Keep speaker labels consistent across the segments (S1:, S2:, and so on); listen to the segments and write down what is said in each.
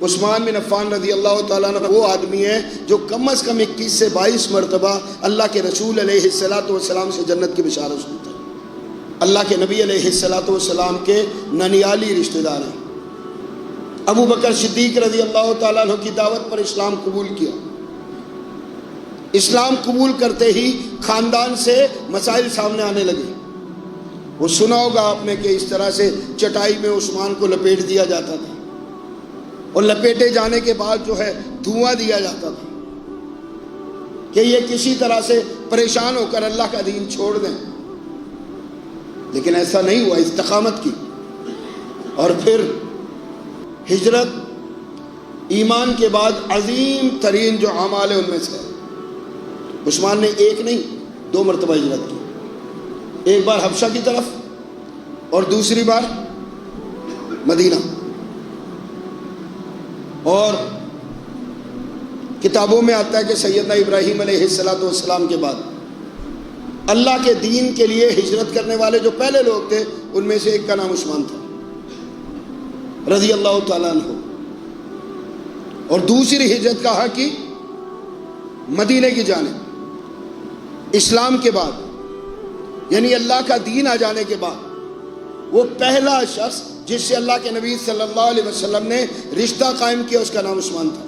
S1: عثمان بن عفان رضی اللہ تعالیٰ عنہ وہ آدمی ہے جو کم از کم 21 سے 22 مرتبہ اللہ کے رسول علیہ السلام سے جنت کی بشارت سنتا ہے۔ اللہ کے نبی علیہ السلام کے ننیالی رشتہ دار ہیں۔ ابو بکر صدیق رضی اللہ تعالیٰ عنہ کی دعوت پر اسلام قبول کیا۔ اسلام قبول کرتے ہی خاندان سے مسائل سامنے آنے لگے۔ وہ سنا ہوگا آپ نے کہ اس طرح سے چٹائی میں عثمان کو لپیٹ دیا جاتا تھا، اور لپیٹے جانے کے بعد جو ہے دھواں دیا جاتا تھا کہ یہ کسی طرح سے پریشان ہو کر اللہ کا دین چھوڑ دیں، لیکن ایسا نہیں ہوا، استقامت کی۔ اور پھر ہجرت ایمان کے بعد عظیم ترین جو اعمال ہے ان میں سے ہے۔ عثمان نے ایک نہیں 2 مرتبہ ہجرت کی، ایک بار حبشہ کی طرف اور دوسری بار مدینہ۔ اور کتابوں میں آتا ہے کہ سیدنا ابراہیم علیہ السلام کے بعد اللہ کے دین کے لیے ہجرت کرنے والے جو پہلے لوگ تھے ان میں سے ایک کا نام عثمان تھا رضی اللہ تعالیٰ عنہ۔ اور دوسری ہجرت کہاں کی؟ مدینے کی جانب، اسلام کے بعد، یعنی اللہ کا دین آ جانے کے بعد۔ وہ پہلا شخص جس سے اللہ کے نبی صلی اللہ علیہ وسلم نے رشتہ قائم کیا اس کا نام عثمان تھا،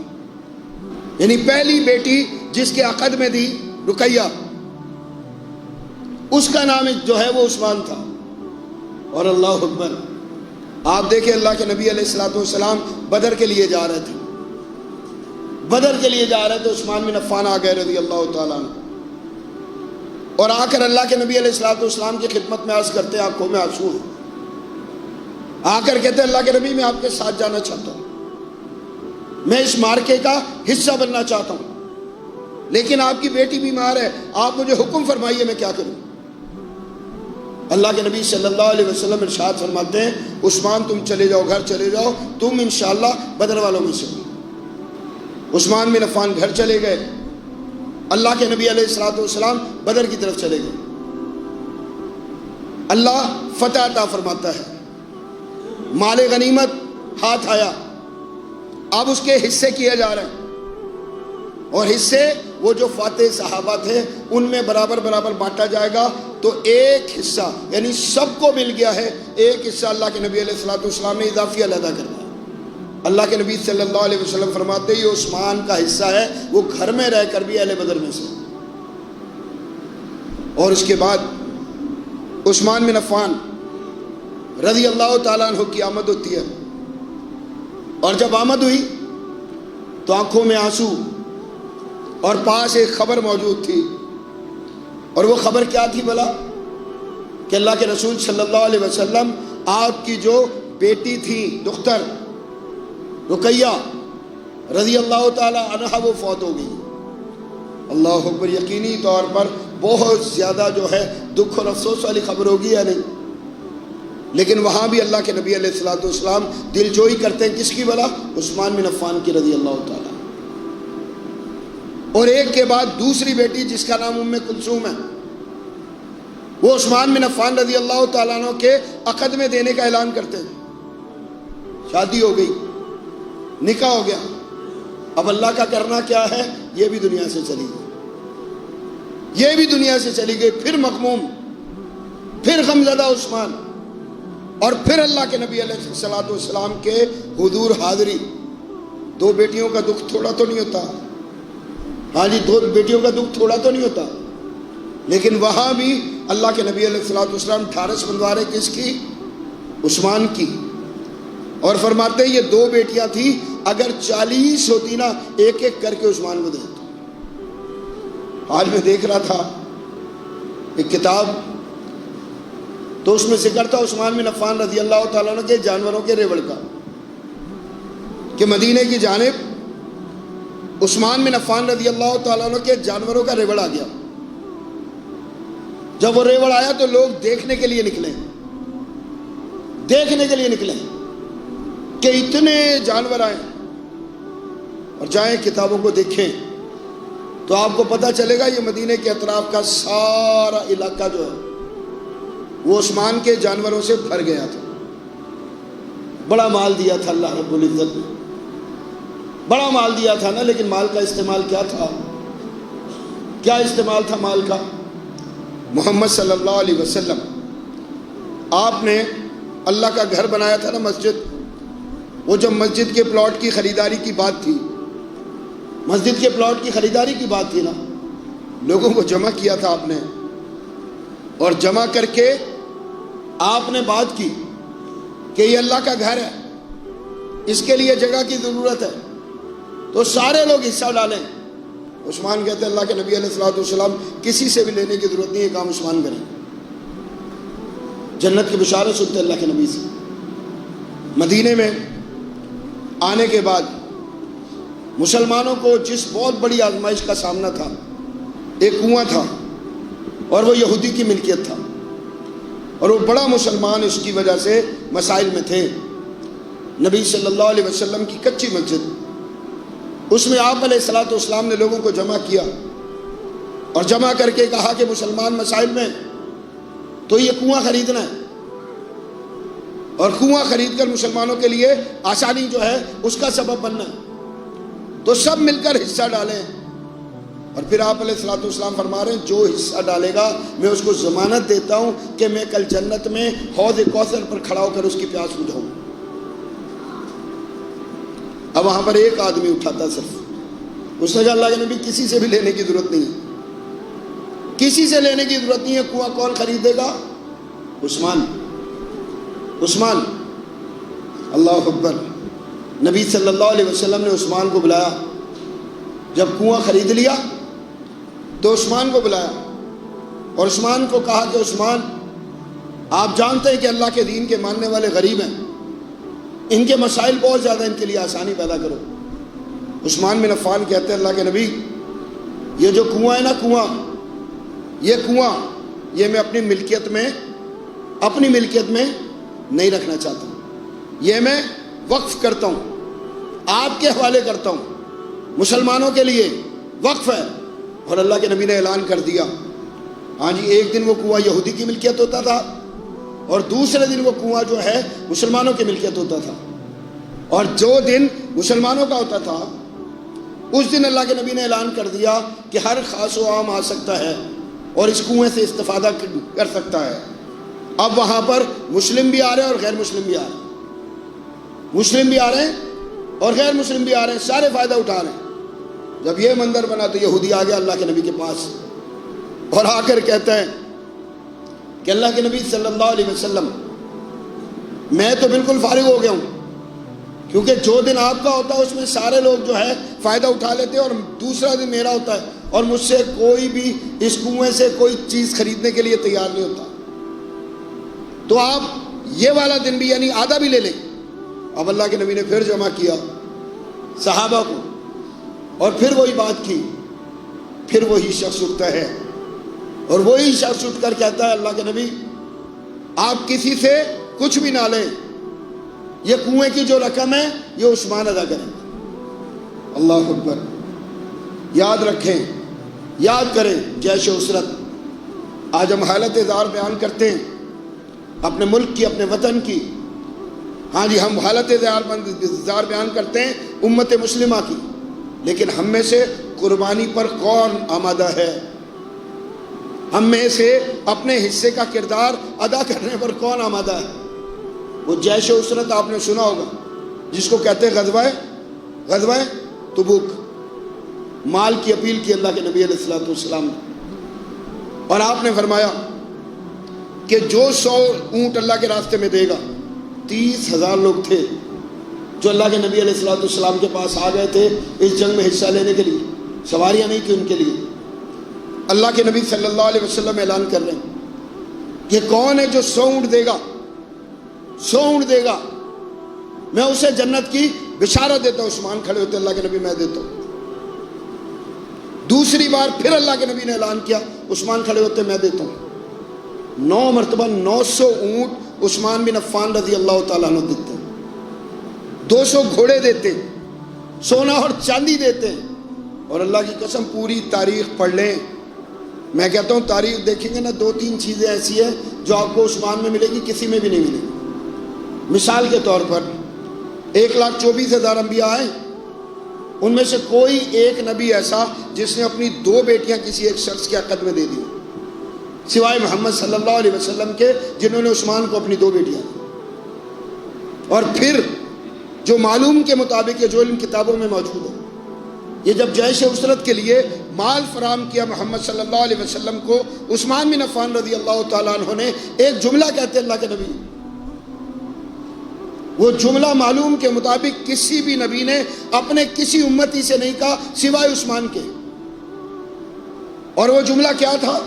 S1: یعنی پہلی بیٹی جس کے عقد میں دی رقیہ، اس کا نام جو ہے وہ عثمان تھا۔ اور اللہ اکبر، آپ دیکھیں اللہ کے نبی علیہ السلام بدر کے لیے جا رہے تھے، بدر کے لیے جا رہے تھے، عثمان بن عفان آ گئے رضی اللہ تعالیٰ عنہ، اور آ کر اللہ کے نبی علیہ السلام کی خدمت میں عرض کرتے ہیں، آنکھوں میں آنسو ہیں، آ کر کہتے ہیں اللہ کے نبی میں آپ کے ساتھ جانا چاہتا ہوں، میں اس مارکے کا حصہ بننا چاہتا ہوں، لیکن آپ کی بیٹی بیمار ہے، آپ مجھے حکم فرمائیے میں کیا کروں۔ اللہ کے نبی صلی اللہ علیہ وسلم ارشاد فرماتے ہیں عثمان تم چلے جاؤ، گھر چلے جاؤ، تم انشاءاللہ بدر والوں میں سے ہو۔ عثمان بن عفان گھر چلے گئے، اللہ کے نبی علیہ السلام بدر کی طرف چلے گئے۔ اللہ فتح عطا فرماتا ہے، مال غنیمت ہاتھ آیا، اب اس کے حصے کیے جا رہے ہیں، اور حصے وہ جو فاتح صحابہ تھے ان میں برابر برابر بانٹا جائے گا۔ تو ایک حصہ یعنی سب کو مل گیا ہے، ایک حصہ اللہ کے نبی علیہ السلام نے اضافی علیحدہ کر دیا۔ اللہ کے نبی صلی اللہ علیہ وسلم فرماتے یہ عثمان کا حصہ ہے، وہ گھر میں رہ کر بھی اہل بدر میں سے۔ اور اس کے بعد عثمان بن عفان رضی اللہ تعالیٰ عنہ کی آمد ہوتی ہے، اور جب آمد ہوئی تو آنکھوں میں آنسو، اور پاس ایک خبر موجود تھی، اور وہ خبر کیا تھی بھلا؟ کہ اللہ کے رسول صلی اللہ علیہ وسلم آپ کی جو بیٹی تھی دختر رقیہ رضی اللہ تعالی عنہا وہ فوت ہو گئی۔ اللہ اکبر، یقینی طور پر بہت زیادہ جو ہے دکھ اور افسوس والی خبر ہوگی یا نہیں؟ لیکن وہاں بھی اللہ کے نبی علیہ السلام دل جوئی کرتے ہیں، کس کی بھلا؟ عثمان بن عفان کی رضی اللہ تعالی۔ اور ایک کے بعد دوسری بیٹی جس کا نام ام کلثوم ہے، وہ عثمان بن عفان رضی اللہ تعالیٰ عنہ کے عقد میں دینے کا اعلان کرتے ہیں۔ شادی ہو گئی، نکاح ہو گیا، اب اللہ کا کرنا کیا ہے؟ یہ بھی دنیا سے چلی گئی، یہ بھی دنیا سے چلی گئی۔ پھر مغموم، پھر غمزدہ عثمان، اور پھر اللہ کے نبی علیہ السلام کے حضور حاضری۔ 2 بیٹیوں کا دکھ تھوڑا تو نہیں ہوتا، ہاں جی 2 بیٹیوں کا دکھ تھوڑا تو نہیں ہوتا، لیکن وہاں بھی اللہ کے نبی علیہ السلام ٹھارس بندوا رہے کس کی؟ عثمان کی۔ اور فرماتے ہیں یہ 2 بیٹیاں تھیں، اگر 40 ہوتی نا ایک ایک کر کے عثمان کو دے دیتا۔ آج میں دیکھ رہا تھا ایک کتاب، تو اس میں ذکر تھا عثمان بن عفان رضی اللہ تعالیٰ عنہ کے جانوروں کے ریوڑ کا، کہ مدینے کی جانب عثمان بن عفان رضی اللہ تعالیٰ عنہ کے جانوروں کا ریوڑ آ گیا۔ جب وہ ریوڑ آیا تو لوگ دیکھنے کے لیے نکلے، دیکھنے کے لیے نکلے کہ اتنے جانور آئے، اور جائیں کتابوں کو دیکھیں تو آپ کو پتہ چلے گا یہ مدینے کے اطراف کا سارا علاقہ جو ہے وہ عثمان کے جانوروں سے بھر گیا تھا۔ بڑا مال دیا تھا اللہ رب العزت نے، بڑا مال دیا تھا نا، لیکن مال کا استعمال کیا تھا؟ کیا استعمال تھا مال کا؟ محمد صلی اللہ علیہ وسلم آپ نے اللہ کا گھر بنایا تھا نا، مسجد. وہ جب مسجد کے پلاٹ کی خریداری کی بات تھی، مسجد کے پلاٹ کی خریداری کی بات تھی نا، لوگوں کو جمع کیا تھا آپ نے، اور جمع کر کے آپ نے بات کی کہ یہ اللہ کا گھر ہے، اس کے لیے جگہ کی ضرورت ہے، تو سارے لوگ حصہ ڈالیں. عثمان کہتے ہیں اللہ کے نبی علیہ الصلوۃ والسلام کسی سے بھی لینے کی ضرورت نہیں ہے، کام عثمان کریں. جنت کی بشارت سنتے اللہ کے نبی سے. مدینے میں آنے کے بعد مسلمانوں کو جس بہت بڑی آزمائش کا سامنا تھا، ایک کنواں تھا اور وہ یہودی کی ملکیت تھا، اور وہ بڑا مسلمان اس کی وجہ سے مسائل میں تھے. نبی صلی اللہ علیہ وسلم کی کچی مسجد، اس میں آپ علیہ الصلوۃ والسلام نے لوگوں کو جمع کیا اور جمع کر کے کہا کہ مسلمان مسائل میں تو یہ کنواں خریدنا ہے، اور کنواں خرید کر مسلمانوں کے لیے آسانی جو ہے اس کا سبب بننا ہے، تو سب مل کر حصہ ڈالیں. اور پھر آپ علیہ الصلوۃ والسلام فرما رہے ہیں جو حصہ ڈالے گا میں اس کو ضمانت دیتا ہوں کہ میں کل جنت میں حوض کوثر پر کھڑا ہو کر اس کی پیاس بجھاؤں. اب وہاں پر ایک آدمی اٹھا تھا صرف، اس نے کہا اللہ کے نبی کسی سے بھی لینے کی ضرورت نہیں ہے، کسی سے لینے کی ضرورت نہیں ہے، کنواں کون خریدے گا؟ عثمان. عثمان. اللہ اکبر. نبی صلی اللہ علیہ وسلم نے عثمان کو بلایا. جب کنواں خرید لیا تو عثمان کو بلایا اور عثمان کو کہا کہ عثمان آپ جانتے ہیں کہ اللہ کے دین کے ماننے والے غریب ہیں، ان کے مسائل بہت زیادہ، ان کے لیے آسانی پیدا کرو. عثمان بن عفان کہتے ہیں اللہ کے نبی یہ جو کنواں ہے نا، یہ کنواں یہ میں اپنی ملکیت میں نہیں رکھنا چاہتا، یہ میں وقف کرتا ہوں، آپ کے حوالے کرتا ہوں، مسلمانوں کے لیے وقف ہے. اور اللہ کے نبی نے اعلان کر دیا، ہاں جی، ایک دن وہ کنواں یہودی کی ملکیت ہوتا تھا اور دوسرے دن وہ کنواں جو ہے مسلمانوں کی ملکیت ہوتا تھا، اور جو دن مسلمانوں کا ہوتا تھا اس دن اللہ کے نبی نے اعلان کر دیا کہ ہر خاص و عام آ سکتا ہے اور اس کنویں سے استفادہ کر سکتا ہے. اب وہاں پر مسلم بھی آ رہے ہیں اور غیر مسلم بھی آ رہے ہیں، مسلم بھی آ رہے ہیں اور غیر مسلم بھی آ رہے ہیں، سارے فائدہ اٹھا رہے ہیں. جب یہ منظر بنا تو یہودی آ گیا اللہ کے نبی کے پاس اور آ کر کہتا ہے کہ اللہ کے نبی صلی اللہ علیہ وسلم میں تو بالکل فارغ ہو گیا ہوں، کیونکہ جو دن آپ کا ہوتا ہے اس میں سارے لوگ جو ہے فائدہ اٹھا لیتے ہیں اور دوسرا دن میرا ہوتا ہے اور مجھ سے کوئی بھی اس کنویں سے کوئی چیز خریدنے کے لیے تیار نہیں ہوتا، تو آپ یہ والا دن بھی یعنی آدھا بھی لے لیں. اب اللہ کے نبی نے پھر جمع کیا صحابہ کو اور پھر وہی بات کی. پھر وہی شخص اٹھتا ہے اور وہی شخص اٹھ کر کہتا ہے اللہ کے نبی آپ کسی سے کچھ بھی نہ لیں، یہ کنویں کی جو رقم ہے یہ عثمان ادا کریں. اللہ اکبر. یاد رکھیں، یاد کریں جیش اسرت. آج ہم حالت اظہار بیان کرتے ہیں اپنے ملک کی، اپنے وطن کی، ہاں جی، ہم حالت اظہار بیان کرتے ہیں امت مسلمہ کی، لیکن ہم میں سے قربانی پر کون آمادہ ہے؟ ہم میں سے اپنے حصے کا کردار ادا کرنے پر کون آمادہ ہے؟ وہ جیش اسرت آپ نے سنا ہوگا جس کو کہتے ہیں غزوہ تبوک. مال کی اپیل کی اللہ کے نبی علیہ الصلوۃ والسلام نے، اور آپ نے فرمایا کہ جو 100 اونٹ اللہ کے راستے میں دے گا، 30,000 لوگ تھے جو اللہ کے نبی علیہ الصلوۃ والسلام کے پاس آ گئے تھے اس جنگ میں حصہ لینے کے لیے، سواریاں نہیں تھیں ان کے لیے. اللہ کے نبی صلی اللہ علیہ وسلم اعلان کر رہے ہیں کہ کون ہے جو 100 اونٹ دے گا، 100 اونٹ دے گا، میں اسے جنت کی بشارت دیتا ہوں. عثمان کھڑے ہوتے اللہ کے نبی میں دیتا ہوں. دوسری بار پھر اللہ کے نبی نے اعلان کیا، عثمان کھڑے ہوتے میں دیتا ہوں. 9 مرتبہ 900 اونٹ عثمان بن عفان رضی اللہ تعالیٰ عنہ دیتے ہیں، 200 گھوڑے دیتے ہیں، سونا اور چاندی دیتے ہیں. اور اللہ کی قسم پوری تاریخ پڑھ لیں، میں کہتا ہوں تاریخ دیکھیں گے نا، 2-3 چیزیں ایسی ہیں جو آپ کو عثمان میں ملے گی، کسی میں بھی نہیں ملے گی. مثال کے طور پر 1,24,000 انبیاء آئے، ان میں سے کوئی ایک نبی ایسا جس نے اپنی 2 بیٹیاں کسی ایک شخص کے عقد میں دے دی سوائے محمد صلی اللہ علیہ وسلم کے، جنہوں نے عثمان کو اپنی 2 بیٹیاں دی۔ اور پھر جو معلوم کے مطابق ہے، جو ان کتابوں میں موجود ہے، یہ جب جیش اسرت کے لیے مال فراہم کیا محمد صلی اللہ علیہ وسلم کو، عثمان بن عفان رضی اللہ تعالیٰ عنہ نے ایک جملہ کہتے اللہ کے نبی، وہ جملہ معلوم کے مطابق کسی بھی نبی نے اپنے کسی امتی سے نہیں کہا سوائے عثمان کے۔ اور وہ جملہ کیا تھا؟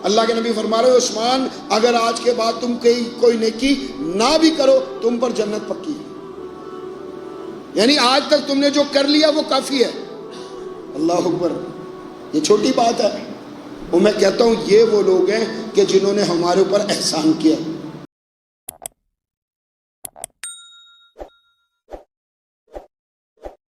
S1: اللہ کے نبی فرما رہے عثمان، اگر آج کے بعد تم کوئی نیکی نہ بھی کرو تم پر جنت پکی ہے، یعنی آج تک تم نے جو کر لیا وہ کافی ہے۔ اللہ اکبر، یہ چھوٹی بات ہے، اور میں کہتا ہوں یہ وہ لوگ ہیں کہ جنہوں نے ہمارے اوپر احسان کیا۔